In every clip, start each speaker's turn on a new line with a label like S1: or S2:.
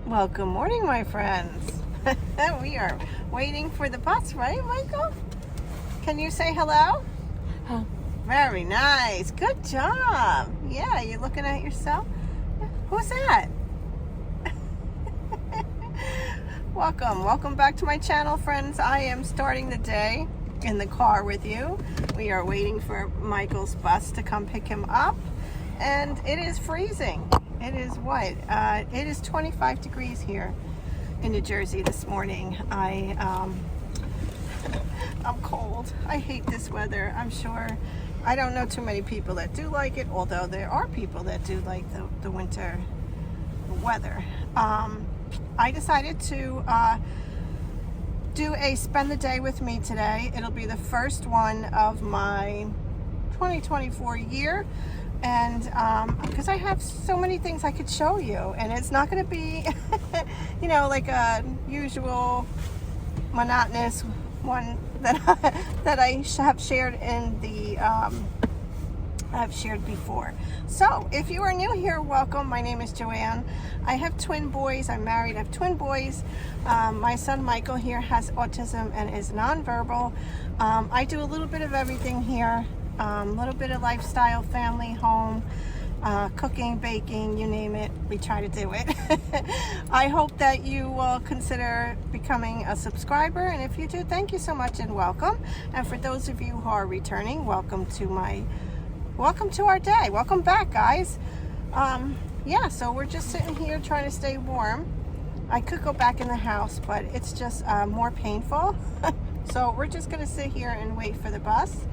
S1: Well, good morning, my friends. We are waiting for the bus, right, Michael? Can you say hello?
S2: Huh.
S1: Very nice. Good job. Yeah, you looking at yourself? Who's that? Welcome back to my channel, friends. I am starting the day in the car with you. We are waiting for Michael's bus to come pick him up, and it is freezing. It is what? It is 25 degrees here in New Jersey this morning. I'm cold. I hate this weather. I'm sure I don't know too many people that do like it, although there are people that do like the winter weather. I decided to do a spend the day with me today. It'll be the first one of my 2024 year, and because I have so many things I could show you, and it's not going to be like a usual monotonous one that I have shared in the I've shared before. So if you are new here, welcome. My name is Joann. I have twin boys. I'm married. I have twin boys. My son Michael here has autism and is nonverbal. I do a little bit of everything here. A little bit of lifestyle, family, home, cooking, baking, you name it, we try to do it. I hope that you will consider becoming a subscriber, and if you do, thank you so much and welcome. And for those of you who are returning, welcome to our day. Welcome back, guys. Yeah, so we're just sitting here trying to stay warm. I could go back in the house, but it's just more painful. So we're just gonna sit here and wait for the bus.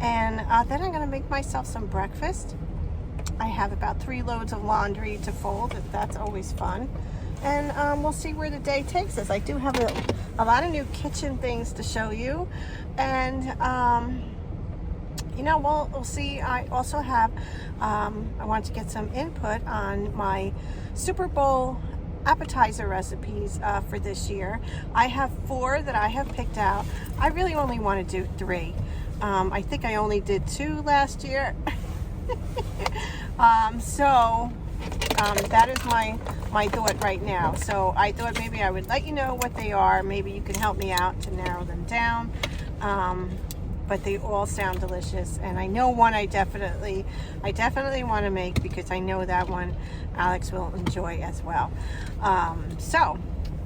S1: And then I'm gonna make myself some breakfast. I have about 3 loads of laundry to fold. That's always fun. And we'll see where the day takes us. I do have a lot of new kitchen things to show you. And we'll see. I also have, I want to get some input on my Super Bowl appetizer recipes for this year. I have 4 that I have picked out. I really only want to do 3. I think I only did 2 last year. That is my thought right now. So I thought maybe I would let you know what they are. Maybe you can help me out to narrow them down. But they all sound delicious, and I know one I definitely want to make, because I know that one Alex will enjoy as well. So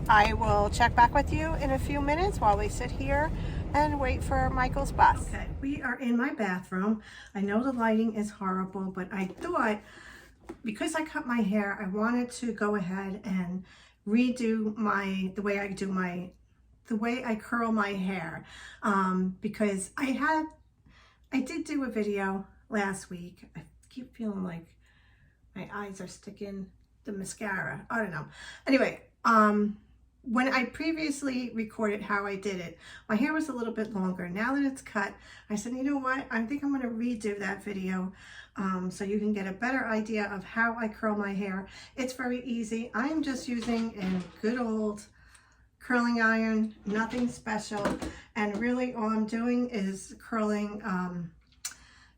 S1: I will check back with you in a few minutes while we sit here and wait for Michael's bus. Okay, we are in my bathroom. I know the lighting is horrible, but I thought, because I cut my hair, I wanted to go ahead and redo the way I curl my hair, because I did do a video last week. I keep feeling like my eyes are sticking the mascara. I don't know. Anyway, when I previously recorded how I did it, my hair was a little bit longer. Now that it's cut, I said, you know what? I think I'm going to redo that video so you can get a better idea of how I curl my hair. It's very easy. I'm just using a good old curling iron, nothing special. And really all I'm doing is curling,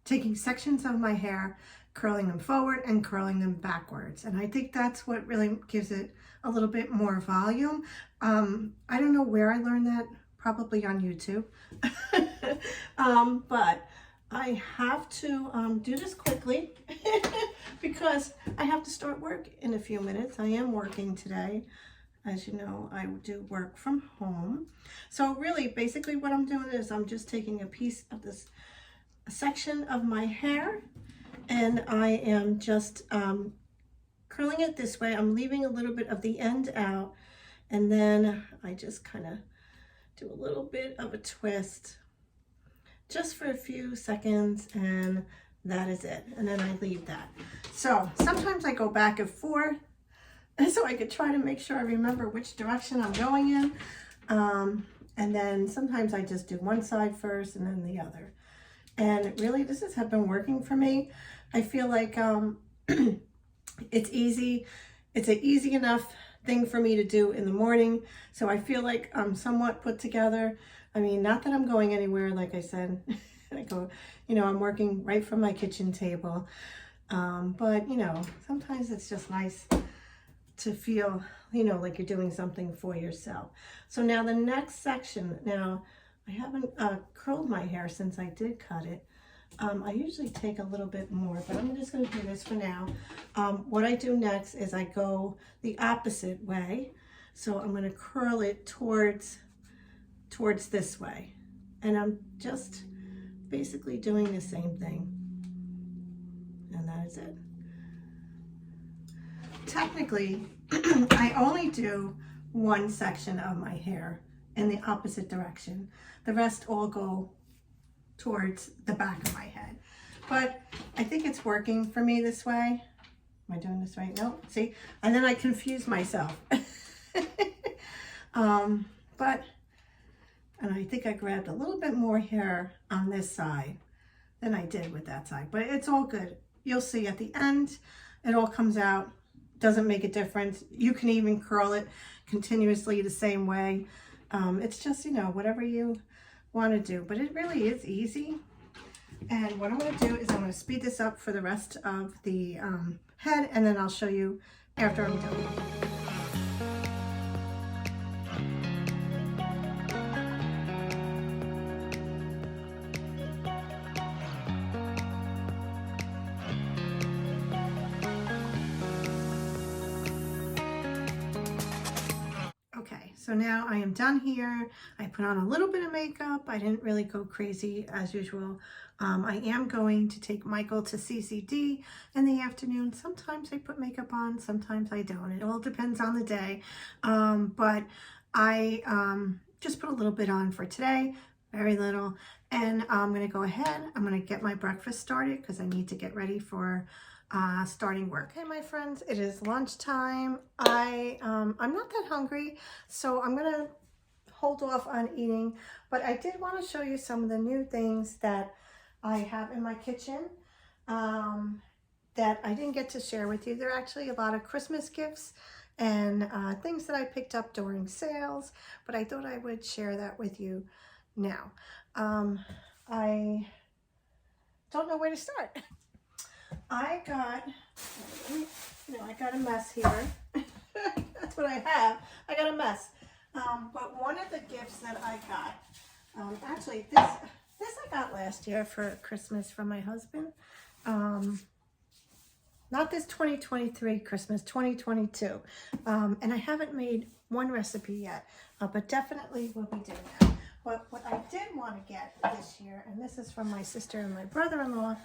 S1: taking sections of my hair, curling them forward and curling them backwards. And I think that's what really gives it a little bit more volume. I don't know where I learned that, probably on YouTube. But I have to do this quickly because I have to start work in a few minutes. I am working today. As you know, I do work from home. So really, basically what I'm doing is I'm just taking a piece of this section of my hair, and I am just curling it this way. I'm leaving a little bit of the end out, and then I just kind of do a little bit of a twist just for a few seconds, and that is it. And then I leave that. So sometimes I go back and forth, so I could try to make sure I remember which direction I'm going in. And then sometimes I just do one side first and then the other. And really, this has been working for me. I feel like it's easy. It's an easy enough thing for me to do in the morning. So I feel like I'm somewhat put together. I mean, not that I'm going anywhere, like I said. I'm working right from my kitchen table. But, sometimes it's just nice to feel, you know, like you're doing something for yourself. So now the next section, now I haven't curled my hair since I did cut it. I usually take a little bit more, but I'm just going to do this for now. What I do next is I go the opposite way. So I'm going to curl it towards this way. And I'm just basically doing the same thing. And that is it. Technically, I only do one section of my hair in the opposite direction. The rest all go towards the back of my head. But I think it's working for me this way. Am I doing this right? No, see? And then I confuse myself. And I think I grabbed a little bit more hair on this side than I did with that side. But it's all good. You'll see at the end, it all comes out. Doesn't make a difference. You can even curl it continuously the same way. It's just, you know, whatever you want to do. But it really is easy. And what I'm going to do is I'm going to speed this up for the rest of the head, and then I'll show you after I'm done. So now I am done here. I put on a little bit of makeup. I didn't really go crazy as usual. I am going to take Michael to CCD in the afternoon. Sometimes I put makeup on, sometimes I don't. It all depends on the day. But I just put a little bit on for today, very little. And I'm gonna go ahead, I'm gonna get my breakfast started because I need to get ready for starting work. Hey my friends, it is lunchtime. I'm not that hungry, so I'm gonna hold off on eating, but I did want to show you some of the new things that I have in my kitchen that I didn't get to share with you. There are actually a lot of Christmas gifts and things that I picked up during sales, but I thought I would share that with you now. I don't know where to start. I got a mess here. That's what I have. I got a mess. But one of the gifts that I got, actually this I got last year for Christmas from my husband. Not this 2023 Christmas, 2022. And I haven't made one recipe yet, but definitely will be doing that. But what I did want to get this year, and this is from my sister and my brother-in-law,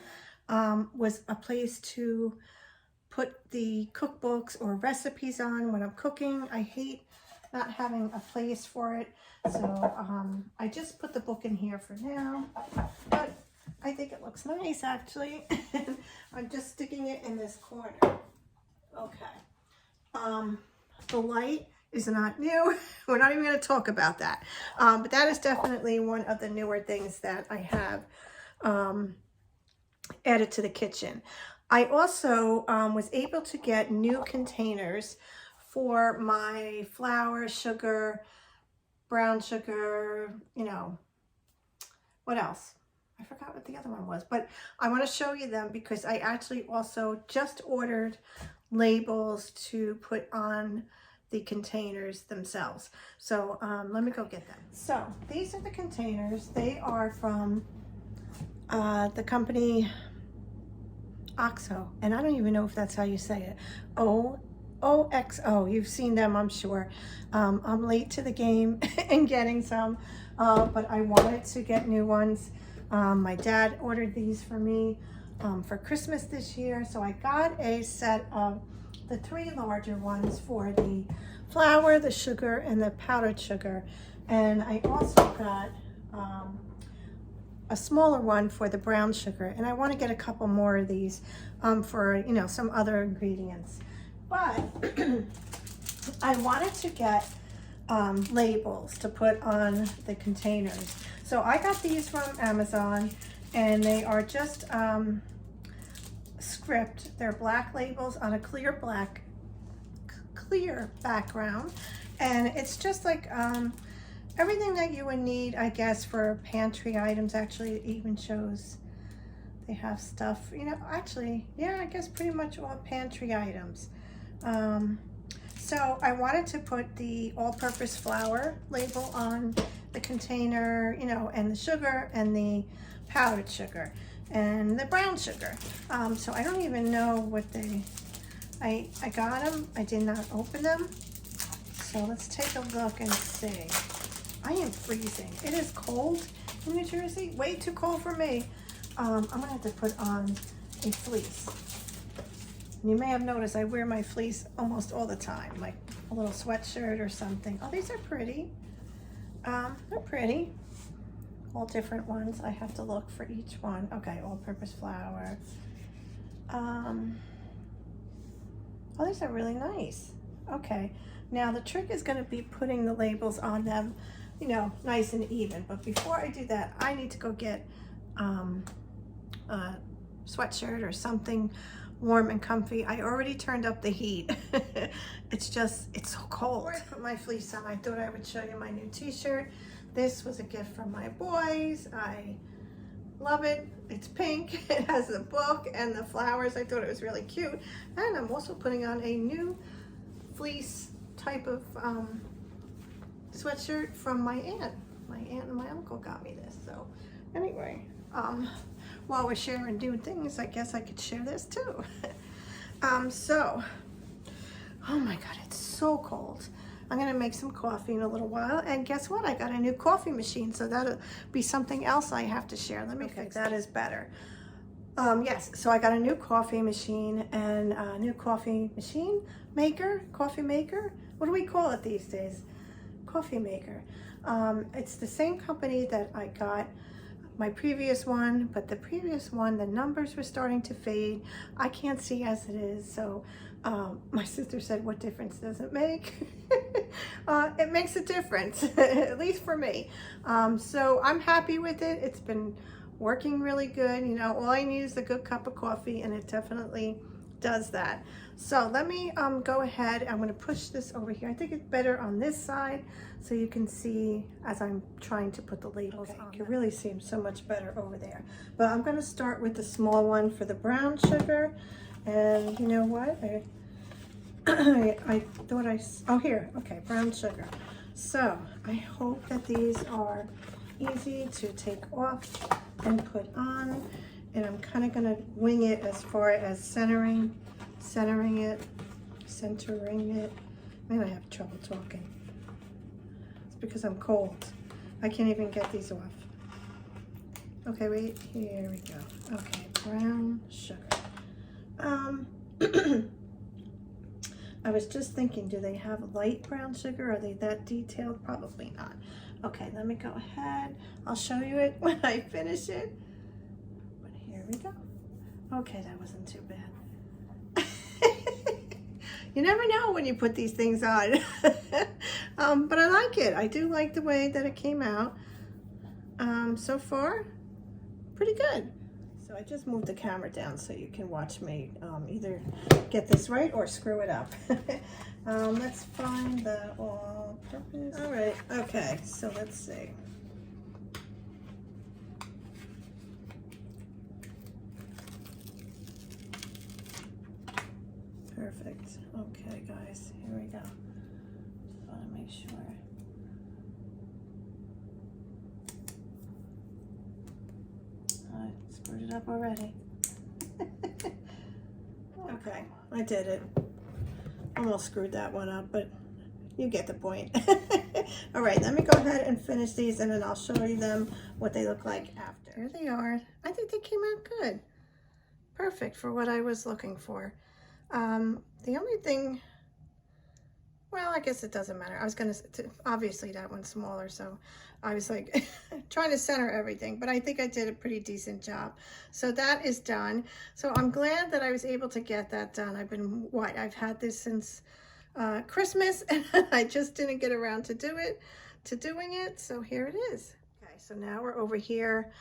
S1: was a place to put the cookbooks or recipes on when I'm cooking. I hate not having a place for it, so I just put the book in here for now, but I think it looks nice actually. I'm just sticking it in this corner. Okay. The light is not new. We're not even going to talk about that, but that is definitely one of the newer things that I have added to the kitchen. I also was able to get new containers for my flour, sugar, brown sugar, you know, what else? I forgot what the other one was, but I want to show you them because I actually also just ordered labels to put on the containers themselves. So let me go get them. So these are the containers. They are from the company OXO, and I don't even know if that's how you say it. OXO. You've seen them, I'm sure. I'm late to the game in getting some, but I wanted to get new ones. My dad ordered these for me for Christmas this year, so I got a set of the 3 larger ones for the flour, the sugar, and the powdered sugar. And I also got a smaller one for the brown sugar, and I want to get a couple more of these for, you know, some other ingredients. But I wanted to get labels to put on the containers. So I got these from Amazon, and they are just script. They're black labels on a clear background, and it's just like everything that you would need, I guess, for pantry items. Actually, it even shows they have stuff, you know, actually, yeah, I guess pretty much all pantry items. So I wanted to put the all-purpose flour label on the container, you know, and the sugar and the powdered sugar and the brown sugar. So I don't even know what I got them. I did not open them. So let's take a look and see. I am freezing. It is cold in New Jersey. Way too cold for me. I'm gonna have to put on a fleece. You may have noticed I wear my fleece almost all the time, like a little sweatshirt or something. Oh, these are pretty. They're pretty. All different ones. I have to look for each one. Okay, all-purpose flour. Oh, these are really nice. Okay, now the trick is going to be putting the labels on them, you know, nice and even. But before I do that, I need to go get a sweatshirt or something warm and comfy. I already turned up the heat. It's so cold. Before I put my fleece on, I thought I would show you my new t-shirt. This was a gift from my boys. I love it. It's pink. It has the book and the flowers. I thought it was really cute. And I'm also putting on a new fleece type of sweatshirt from my aunt. My aunt and my uncle got me this. So anyway, while we're sharing new things, I guess I could share this too. So, oh my God, it's so cold. I'm gonna make some coffee in a little while, and guess what? I got a new coffee machine, so that'll be something else I have to share. Let me fix that. Is better. Yes, so I got a new coffee machine and a new coffee maker. What do we call it these days? Coffee maker. It's the same company that I got my previous one, but the previous one, the numbers were starting to fade. I can't see as it is, so my sister said, what difference does it make? It makes a difference, at least for me. So I'm happy with it. It's been working really good. You know, all I need is a good cup of coffee, and it definitely does that. So let me go ahead. I'm going to push this over here. I think it's better on this side so you can see as I'm trying to put the labels on. It really seems so much better over there. But I'm going to start with the small one for the brown sugar. And you know what? I thought oh, here. Okay, brown sugar. So I hope that these are easy to take off and put on. And I'm kind of going to wing it as far as centering it. Man, I have trouble talking. It's because I'm cold. I can't even get these off. Okay, wait, here we go. Okay, brown sugar. I was just thinking, do they have light brown sugar? Are they that detailed? Probably not. Okay, let me go ahead. I'll show you it when I finish it. But here we go. Okay, that wasn't too bad. You never know when you put these things on. But I like it. I do like the way that it came out. So far, pretty good. So I just moved the camera down so you can watch me either get this right or screw it up. Let's find the all-purpose. All right, okay, so let's see. Perfect. Okay, guys, here we go. Just want to make sure. I screwed it up already. Okay, I did it. Almost screwed that one up, but you get the point. All right, let me go ahead and finish these, and then I'll show you them what they look like after. There they are. I think they came out good. Perfect for what I was looking for. The only thing, well, I guess it doesn't matter. I was gonna, obviously that one's smaller, so I was like trying to center everything, but I think I did a pretty decent job. So that is done. So I'm glad that I was able to get that done. I've had this since Christmas, and I just didn't get around to doing it. So here it is. Okay, so now we're over here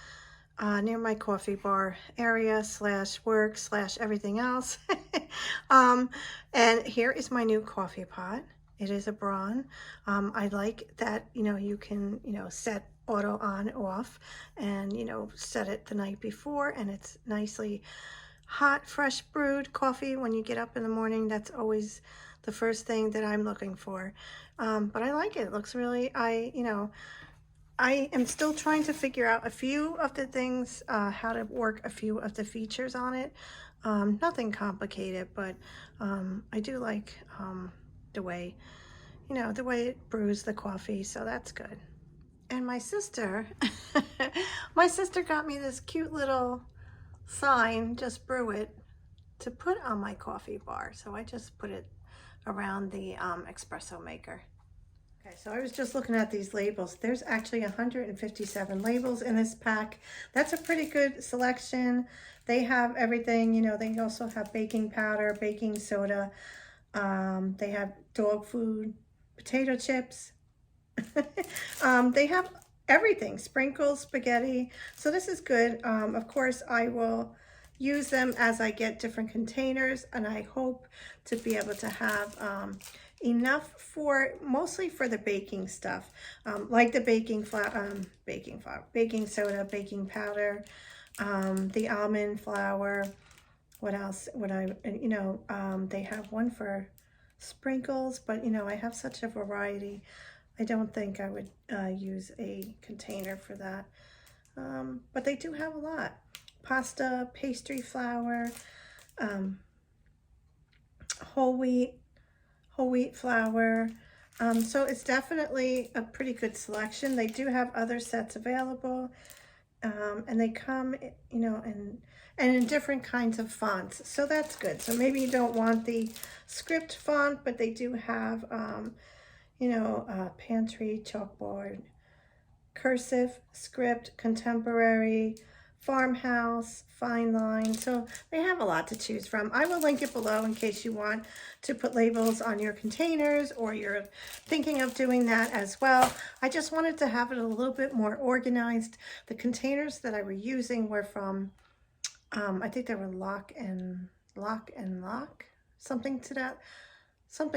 S1: near my coffee bar area / work / everything else. And here is my new coffee pot. It is a Braun. I like that, you know, you can, you know, set auto on off and, you know, set it the night before, and it's nicely hot, fresh brewed coffee when you get up in the morning. That's always the first thing that I'm looking for. But I like it. It looks really, I am still trying to figure out a few of the things, how to work a few of the features on it. Nothing complicated, but I do like the way, the way it brews the coffee, so that's good. And my sister, my sister got me this cute little sign, just brew it, to put on my coffee bar. So I just put it around the espresso maker. Okay, so I was just looking at these labels. There's actually 157 labels in this pack. That's a pretty good selection. They have everything, they also have baking powder, baking soda. They have dog food, potato chips. They have everything, sprinkles, spaghetti. So this is good. Of course, I will use them as I get different containers, and I hope to be able to have enough for mostly for the baking stuff, like the baking flour, baking soda, baking powder, the almond flour. What else would I, they have one for sprinkles, but I have such a variety. I don't think I would use a container for that, but they do have a lot. Pasta, pastry flour, whole wheat flour. So it's definitely a pretty good selection. They do have other sets available, and they come, and in different kinds of fonts. So that's good. So maybe you don't want the script font, but they do have, Pantry, chalkboard, cursive, script, contemporary, farmhouse, fine line. So they have a lot to choose from. I will link it below in case you want to put labels on your containers, or you're thinking of doing that as well. I just wanted to have it a little bit more organized. The containers that I were using were from, I think they were Lock and Lock, something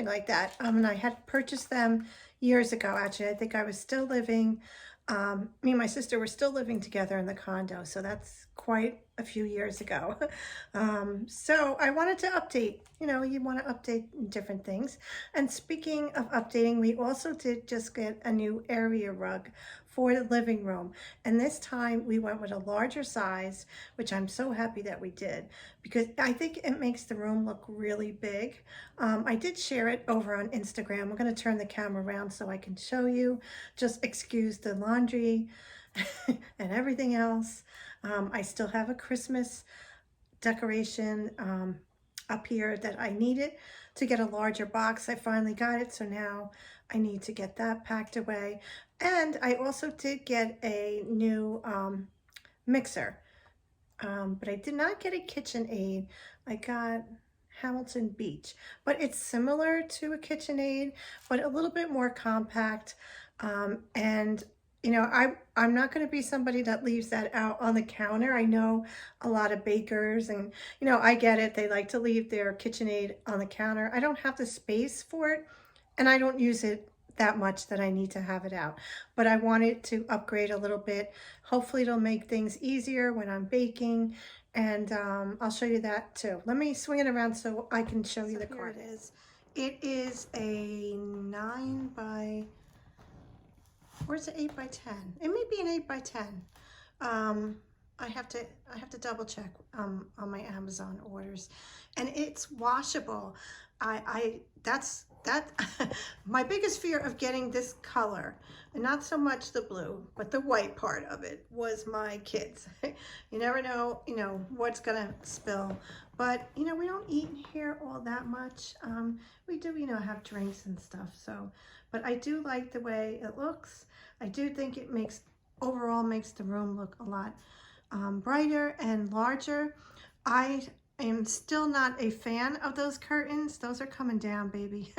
S1: like that. And I had purchased them years ago. Actually, I think I was still living, me and my sister were still living together in the condo, so that's quite a few years ago. So I wanted to update, you want to update different things. And speaking of updating, we also did just get a new area rug for the living room. And this time we went with a larger size, which I'm so happy that we did, because I think it makes the room look really big. I did share it over on Instagram. I'm going to turn the camera around so I can show you. Just excuse the laundry and everything else. I still have a Christmas decoration up here that I needed to get a larger box. I finally got it, so now I need to get that packed away. And I also did get a new mixer, but I did not get a KitchenAid. I got Hamilton Beach, but it's similar to a KitchenAid, but a little bit more compact. And I'm not going to be somebody that leaves that out on the counter. I know a lot of bakers, and I get it. They like to leave their KitchenAid on the counter. I don't have the space for it, and I don't use it that much that I need to have it out. But I wanted to upgrade a little bit. Hopefully it'll make things easier when I'm baking, and I'll show you that too. Let me swing it around so I can show you the card. Here it is. It is a 9 by, or is it 8 by 10? It may be an 8 by 10. I have to double check on my Amazon orders, and it's washable. That's my biggest fear of getting this color, and not so much the blue, but the white part of it, was my kids. You never know, what's gonna spill. But we don't eat here all that much. We do, have drinks and stuff. So, but I do like the way it looks. I do think it overall makes the room look a lot brighter and larger. I am still not a fan of those curtains. Those are coming down, baby.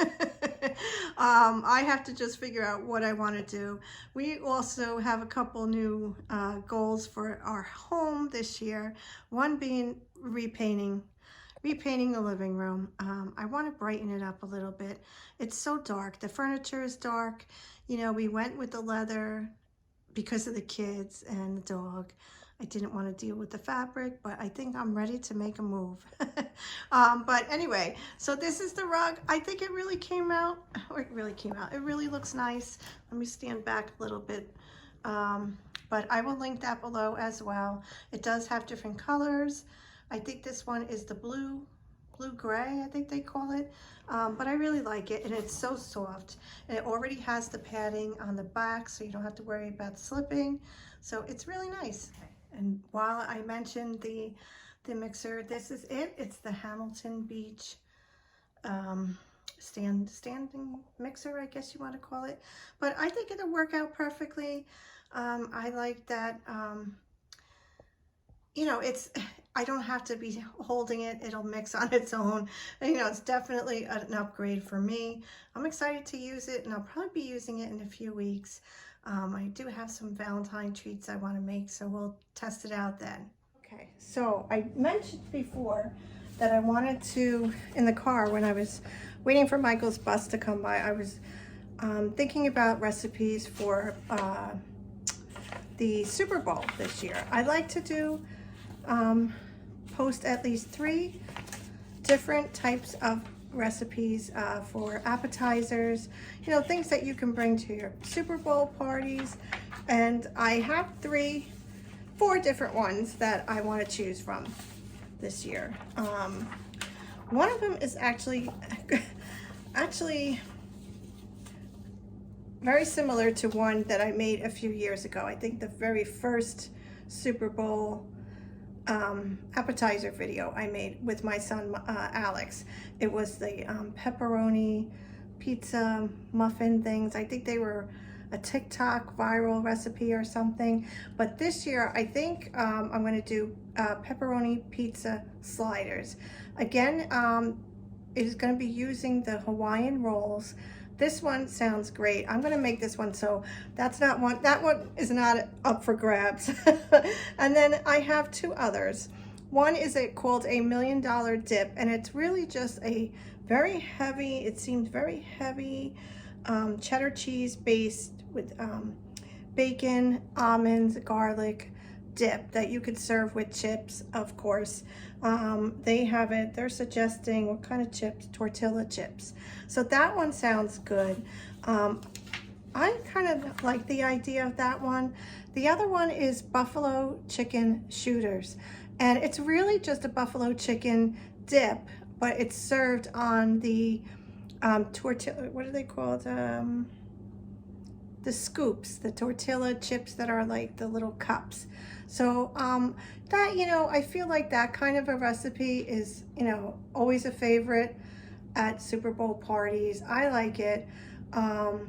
S1: I have to just figure out what I want to do. We also have a couple new goals for our home this year. One being repainting the living room. I want to brighten it up a little bit. It's so dark. The furniture is dark. We went with the leather because of the kids and the dog. I didn't want to deal with the fabric, but I think I'm ready to make a move. But anyway, so this is the rug. I think it really came out, or it really came out. It really looks nice. Let me stand back a little bit. But I will link that below as well. It does have different colors. I think this one is the blue gray, I think they call it. But I really like it, and it's so soft. And it already has the padding on the back, so you don't have to worry about slipping. So it's really nice. And while I mentioned the mixer, this is it. It's the Hamilton Beach standing mixer, I guess you want to call it. But I think it'll work out perfectly. I like that, you know, I don't have to be holding it. It'll mix on its own. And, you know, it's definitely an upgrade for me. I'm excited to use it, and I'll probably be using it in a few weeks. I do have some Valentine treats I want to make, so we'll test it out then. Okay, so I mentioned before that I wanted to, in the car when I was waiting for Michael's bus to come by, I was thinking about recipes for the Super Bowl this year. I'd like to do post at least 3 different types of recipes for appetizers, you know, things that you can bring to your Super Bowl parties. And I have 4 different ones that I want to choose from this year. One of them is actually very similar to one that I made a few years ago. I think the very first Super Bowl appetizer video I made with my son Alex. It was the pepperoni pizza muffin things. I think they were a TikTok viral recipe or something. But this year I think I'm going to do pepperoni pizza sliders. Again, it is going to be using the Hawaiian rolls. This one sounds great. I'm gonna make this one, so that's not one. That one is not up for grabs. And then I have 2 others. One is called a $1 million dip, and it's really just a very heavy, it seems very heavy, cheddar cheese based with bacon, almonds, garlic dip that you could serve with chips, of course. They have it, they're suggesting what kind of chips? Tortilla chips. So that one sounds good. I kind of like the idea of that one. The other one is buffalo chicken shooters. And it's really just a buffalo chicken dip, but it's served on the tortilla, what are they called? The scoops, the tortilla chips that are like the little cups. So that, you know, I feel like that kind of a recipe is, you know, always a favorite at Super Bowl parties. I like it. I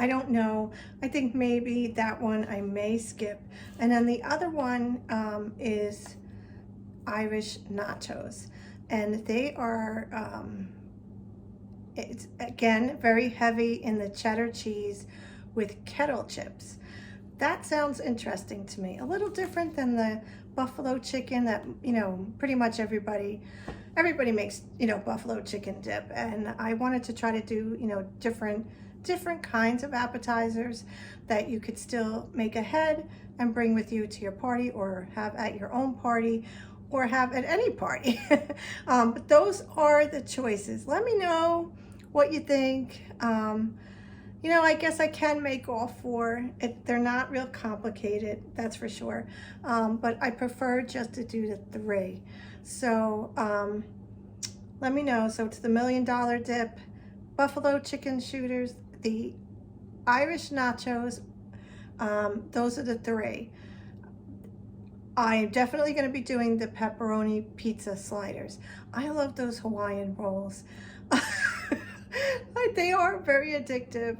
S1: don't know. I think maybe that one I may skip. And then the other one is Irish nachos. And they are, it's again very heavy in the cheddar cheese with kettle chips. That sounds interesting to me. A little different than the buffalo chicken that, you know, pretty much everybody makes, you know, buffalo chicken dip. And I wanted to try to do, you know, different kinds of appetizers that you could still make ahead and bring with you to your party, or have at your own party, or have at any party. But those are the choices. Let me know what you think. You know, I guess I can make all 4. They're not real complicated, that's for sure. But I prefer just to do the 3. So let me know. So it's the $1 million dip, buffalo chicken shooters, the Irish nachos. Those are the 3. I'm definitely going to be doing the pepperoni pizza sliders. I love those Hawaiian rolls. They are very addictive,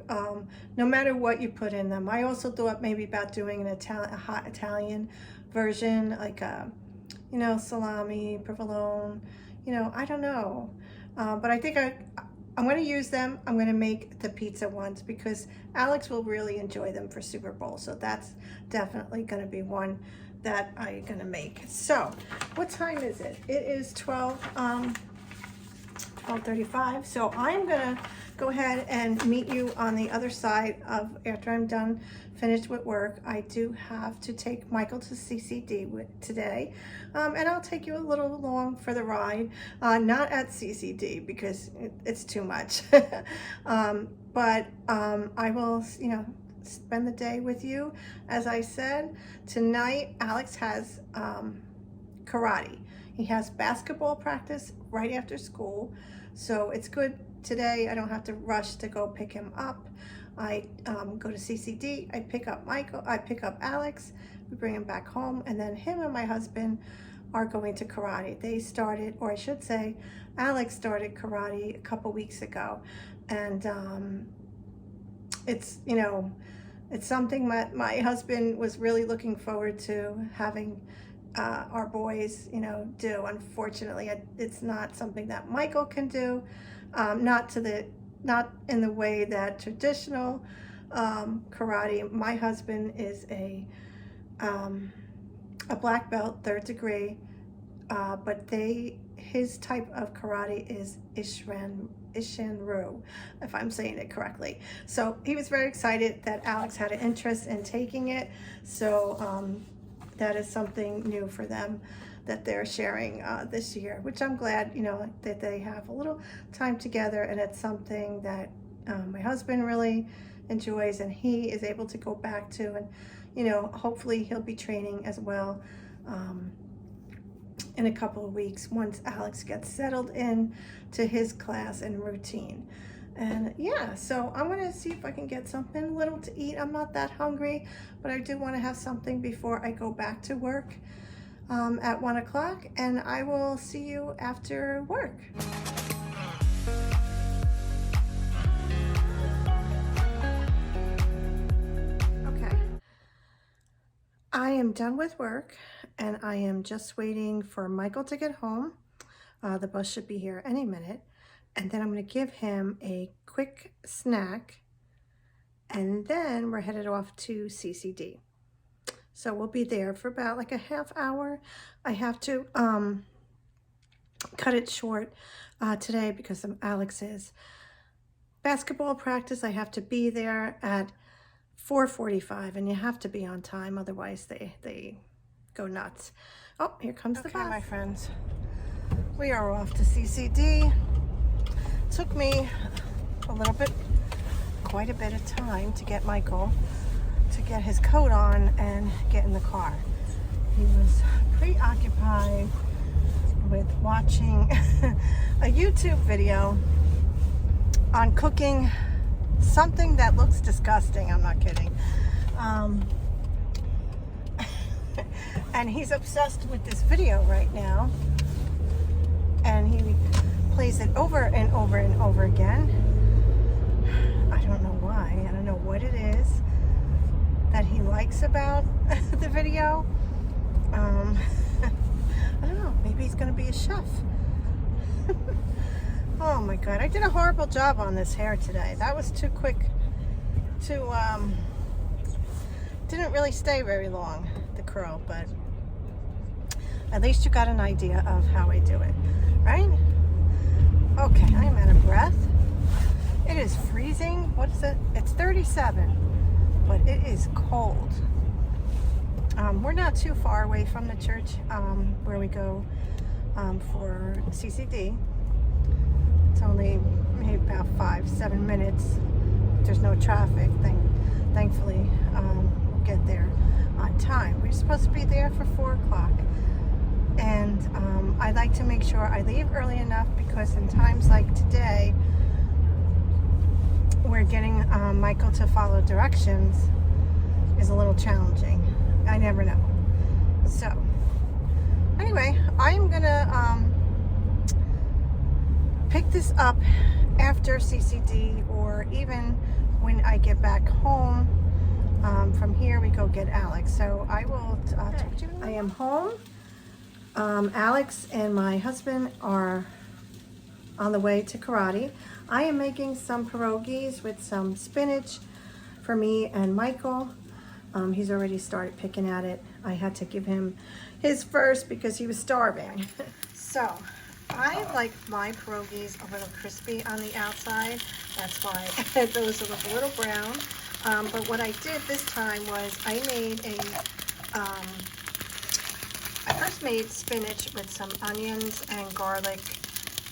S1: no matter what you put in them. I also thought maybe about doing a hot Italian version, like you know, salami, provolone, you know, I don't know. But I think I'm going to use them. I'm going to make the pizza ones because Alex will really enjoy them for Super Bowl. So that's definitely going to be one that I'm going to make. So what time is it? It is 12 12:35. So I'm gonna go ahead and meet you on the other side of after I'm done, finished with work. I do have to take Michael to CCD today, and I'll take you a little along for the ride. Not at CCD because it's too much, but I will, spend the day with you. As I said, tonight Alex has karate. He has basketball practice right after school, so it's good today. I don't have to rush to go pick him up. I go to CCD, I pick up Alex, we bring him back home, and then him and my husband are going to karate. They started, or I should say, Alex started karate a couple weeks ago, and it's something that my husband was really looking forward to having our boys, do. Unfortunately, it's not something that Michael can do, not in the way that traditional karate. My husband is a black belt, 3rd degree, but his type of karate is Ishinru, if I'm saying it correctly. So he was very excited that Alex had an interest in taking it. So that is something new for them that they're sharing this year, which I'm glad, that they have a little time together, and it's something that my husband really enjoys and he is able to go back to, and hopefully he'll be training as well in a couple of weeks once Alex gets settled in to his class and routine. And yeah, so I'm gonna see if I can get something little to eat. I'm not that hungry, but I do want to have something before I go back to work at 1 o'clock, and I will see you after work. Okay, I am done with work, and I am just waiting for Michael to get home. The bus should be here any minute. And then I'm going to give him a quick snack, and then we're headed off to CCD. So we'll be there for about like a half hour. I have to cut it short today because of Alex's basketball practice. I have to be there at 4:45, and you have to be on time, otherwise they go nuts. Oh, here comes the bus. Okay, my friends, we are off to CCD. Took me quite a bit of time to get Michael to get his coat on and get in the car. He was preoccupied with watching a YouTube video on cooking something that looks disgusting. I'm not kidding. And he's obsessed with this video right now, and he plays it over and over and over again. I don't know why. I don't know what it is that he likes about the video. I don't know. Maybe he's going to be a chef. Oh my God. I did a horrible job on this hair today. That was too quick to, didn't really stay very long, the curl, but at least you got an idea of how I do it, right? Okay, I am out of breath. It is freezing. What is it? It's 37, but it is cold. We're not too far away from the church where we go for CCD. It's only maybe about 5-7 minutes. There's no traffic. Thankfully, we'll get there on time. We're supposed to be there for 4 o'clock. And I like to make sure I leave early enough, because in times like today, where getting Michael to follow directions is a little challenging. I never know. So anyway, I'm gonna pick this up after CCD, or even when I get back home. From here we go get Alex. So I will talk to you. I am home. Alex and my husband are on the way to karate. I am making some pierogies with some spinach for me and Michael. He's already started picking at it. I had to give him his first because he was starving. So I like my pierogies a little crispy on the outside. That's why those look a little brown. But what I did this time was I first made spinach with some onions and garlic,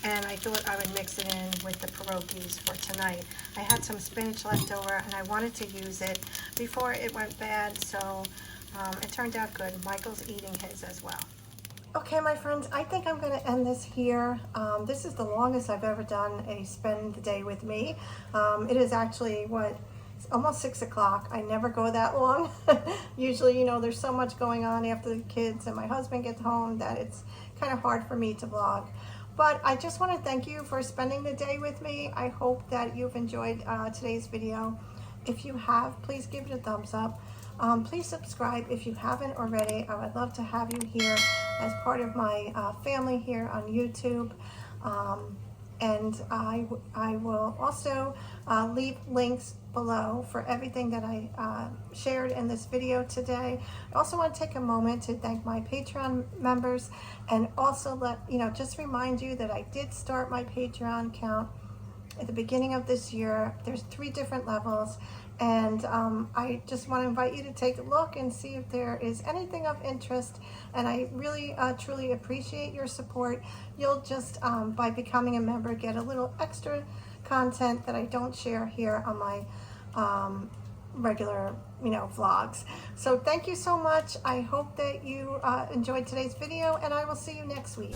S1: and I thought I would mix it in with the pierogies for tonight. I had some spinach left over and I wanted to use it before it went bad, so it turned out good. Michael's eating his as well. Okay, my friends, I think I'm going to end this here. This is the longest I've ever done a spend the day with me. It is actually, it's almost 6 o'clock. I never go that long. Usually, you know, there's so much going on after the kids and my husband gets home that it's kind of hard for me to vlog. But I just want to thank you for spending the day with me. I hope that you've enjoyed today's video. If you have, please give it a thumbs up. Please subscribe if you haven't already. I would love to have you here as part of my family here on YouTube. And I will also leave links below for everything that I shared in this video today. I also want to take a moment to thank my Patreon members, and also just remind you that I did start my Patreon account at the beginning of this year. There's 3 different levels, and I just want to invite you to take a look and see if there is anything of interest. And I really truly appreciate your support. You'll just by becoming a member get a little extra content that I don't share here on my regular vlogs. So thank you so much. I hope that you enjoyed today's video, and I will see you next week.